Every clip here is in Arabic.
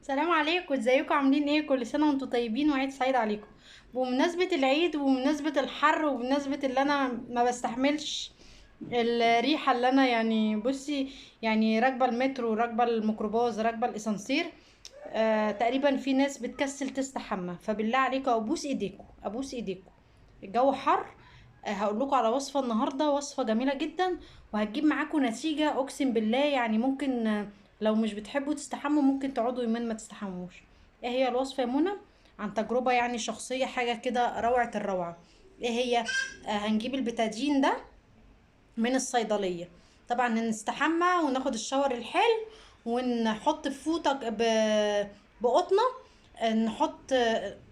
السلام عليكم، ازيكم؟ عاملين ايه؟ كل سنه وانتم طيبين وعيد سعيد عليكم. بمناسبه العيد وبمناسبه الحر وبمناسبه اللي انا ما بستحملش الريحه اللي انا بصي، راكبه المترو، راكبه الميكروباص، راكبه الاسانسير. تقريبا في ناس بتكسل تستحمى، فبالله عليكم ابوس ايديكم ابوس ايديكم. الجو حر. هقول لكم على وصفه النهارده، وصفه جميله جدا وهتجيب معاكم نتيجه، اقسم بالله. ممكن لو مش بتحبوا تستحموا ممكن تقعدوا يومين ما تستحموش. ايه هي الوصفه يا منى؟ عن تجربه شخصيه، حاجه كده روعه الروعه. ايه هي؟ هنجيب البتادين ده من الصيدليه. طبعا نستحمى وناخد الشاور الحلو، ونحط في فوطه بقطنه. نحط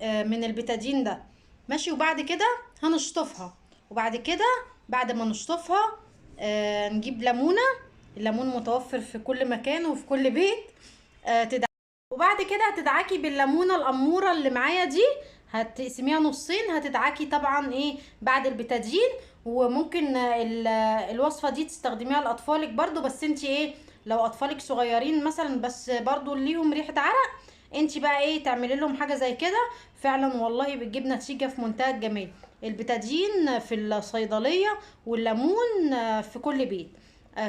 من البتادين ده. ماشي. وبعد كده هنشطفها. وبعد كده بعد ما نشطفها نجيب ليمونه. الليمون متوفر في كل مكان وفي كل بيت. وبعد كده هتدعكي بالليمونه الاموره اللي معايا دي. هتقسميها نصين، هتدعكي طبعا ايه بعد البتادين. وممكن الوصفه دي تستخدميها لاطفالك برضو، بس انت ايه، لو اطفالك صغيرين مثلا بس برضو ليهم ريحه عرق، انت بقى ايه تعملي لهم حاجه زي كده. فعلا والله بتجيب نتيجه في منتهى الجمال. البتادين في الصيدليه، والليمون في كل بيت.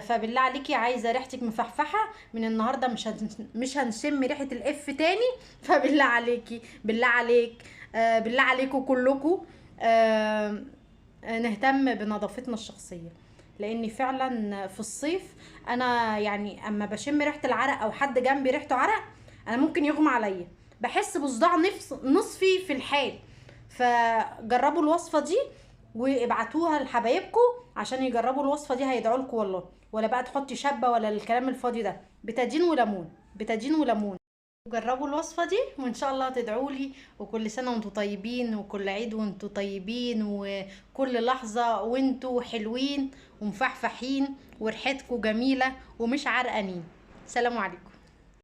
فبالله عليكي، عايزه ريحتك مفحفحه من النهارده، مش هنشم ريحه الاف تاني. فبالله عليكي، بالله عليك، بالله عليكم كلكم، نهتم بنظافتنا الشخصيه. لاني فعلا في الصيف انا اما بشم ريحه العرق او حد جنبي ريحته عرق، انا ممكن يغمى عليا. بحس بصداع نصفي في الحال. فجربوا الوصفه دي وابعتوها لحبايبكم عشان يجربوا الوصفه دي، هيدعوا لكم والله. ولا بقى تحطي شبه ولا الكلام الفاضي ده، بتادين وليمون، بتادين وليمون. جربوا الوصفه دي وان شاء الله تدعوا لي. وكل سنه وانتم طيبين، وكل عيد وانتم طيبين، وكل لحظه وانتم حلوين ومفحفحين وريحتكم جميله ومش عرقانين. سلام عليكم.